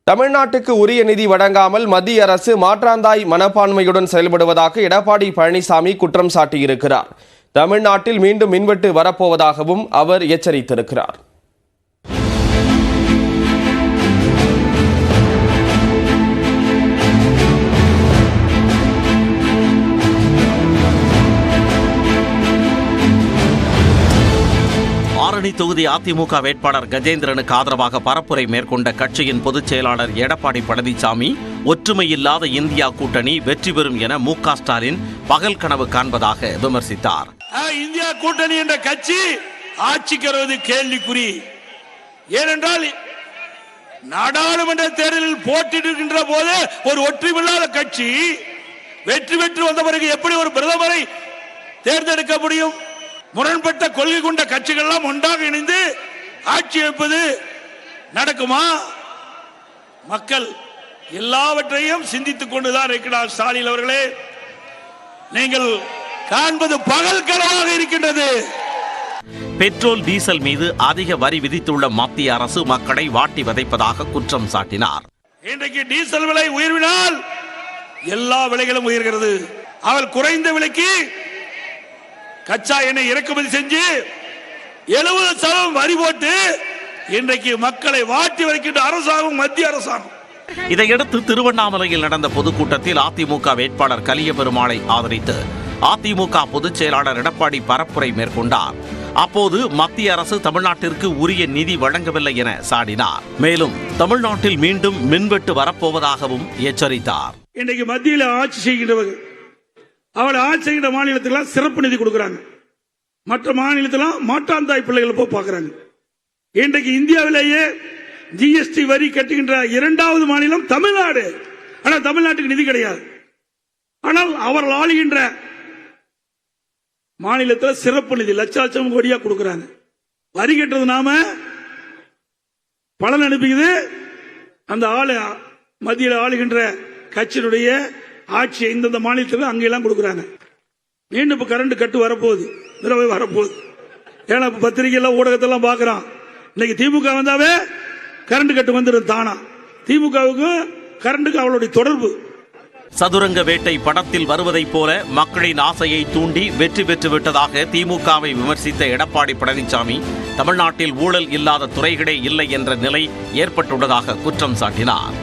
தமிழ்நாட்டுக்கு உரிய நிதி வழங்காமல் மத்திய அரசு மாற்றாந்தாய் மனப்பான்மையுடன் செயல்படுவதாக எடப்பாடி பழனிசாமி குற்றம் சாட்டியிருக்கிறார். தமிழ்நாட்டில் மீண்டும் மின்வெட்டு வரப்போவதாகவும் அவர் எச்சரித்திருக்கிறார். ஆரணி தொகுதி அதிமுக வேட்பாளர் கஜேந்திரனுக்கு ஆதரவாக பரப்புரை மேற்கொண்ட கட்சியின் பொதுச் செயலாளர் எடப்பாடி பழனிசாமி, ஒற்றுமையில்லாத இந்தியா கூட்டணி வெற்றி பெறும் என மு.க. ஸ்டாலின் பகல் கனவு காண்பதாக விமர்சித்தார். இந்தியா கூட்டணி என்ற கட்சி ஆட்சிக்கு வருவது கேள்விக்குறி. ஏனென்றால் நாடாளுமன்ற தேர்தலில் போட்டியிடுகின்ற போது ஒரு ஒற்றுமையில்லாத கட்சி வெற்றி பெற்று வந்த பிறகு எப்படி ஒரு பிரதமரை தேர்ந்தெடுக்க முடியும்? முரண்பட்ட கொள்கை கொண்ட கட்சிகள் எல்லாம் ஒன்றாக இணைந்து ஆட்சி அமைப்பது நடக்குமா? மக்கள் எல்லாவற்றையும் சிந்தித்துக் கொண்டுதான் இருக்கிறார். ஸ்டாலின் அவர்களே, நீங்கள் காண்பது பகல் கனவாக இருக்கின்றது. பெட்ரோல் டீசல் மீது அதிக வரி விதித்துள்ள மத்திய அரசு மக்களை வாட்டி வதைப்பதாக குற்றம் சாட்டினார். இன்றைக்கு டீசல் விலை உயர்வினால் எல்லா விலைகளும் உயர்கிறது. அவள் குறைந்த விலைக்கு கச்சா எண்ணெய் இறக்குமதி செஞ்சு 70% வரி போட்டு இன்றைக்கு மக்களை வாட்டி வதைக்கின்ற அரசாங்கம் மத்திய அரசாங்கம். இதையடுத்து திருவண்ணாமலையில் நடந்த பொதுக்கூட்டத்தில் அதிமுக வேட்பாளர் கலியபெருமாளை ஆதரித்து அதிமுக பொதுச் செயலாளர் எடப்பாடி பரப்புரை மேற்கொண்டார். அப்போது மத்திய அரசு தமிழ்நாட்டிற்கு உரிய நிதி வழங்கவில்லை என சாடினார். மேலும் தமிழ்நாட்டில் மீண்டும் மின்வெட்டு வரப்போவதாகவும் எச்சரித்தார். இன்றைக்கு மத்தியில் ஆட்சி செய்கின்றவர்கள் அவள் ஆட்சி செய்கின்ற மாநிலத்தில் சிறப்பு நிதி கொடுக்கிறாங்க, மற்ற மாநிலத்தில் மாற்றாந்தாய் பிள்ளைகளை போய் பார்க்கிறாங்க. இன்றைக்கு இந்தியாவிலேயே ஜிஎஸ்டி வரி கட்டுகின்ற இரண்டாவது மாநிலம் தமிழ்நாடு. ஆனால் தமிழ்நாட்டுக்கு நிதி கிடையாது. ஆனால் அவர்கள் ஆளுகின்ற மாநிலத்தில் சிறப்பு நிதி லட்சம் கோடியா கொடுக்கிறாங்க. வரி கட்டுறது நாம பலன் அனுப்பிக்குது அந்த ஆளு மத்தியில் ஆளுகின்ற கட்சியினுடைய ஆட்சி இந்தந்த மாநிலத்தில் அங்கெல்லாம் கொடுக்குறாங்க. மீண்டும் இப்ப கரண்ட் கட்டு வரப்போகுது, வரப்போகுது. ஏன்னா பத்திரிகையெல்லாம் ஊடகத்தெல்லாம் பார்க்கிறான். இன்னைக்கு திமுக வந்தாவே கரண்ட் கட்டு வந்துடும் தானா. திமுகவுக்கும் கரண்ட்டுக்கு அவளுடைய தொடர்பு. சதுரங்க வேட்டை படத்தில் வருவதைப் போல மக்களின் ஆசையை தூண்டி வெற்றி பெற்று விட்டதாக திமுகவை விமர்சித்த எடப்பாடி பழனிசாமி, தமிழ்நாட்டில் ஊழல் இல்லாத துறைகளே இல்லை என்ற நிலை ஏற்பட்டுள்ளதாக குற்றம் சாட்டினார்.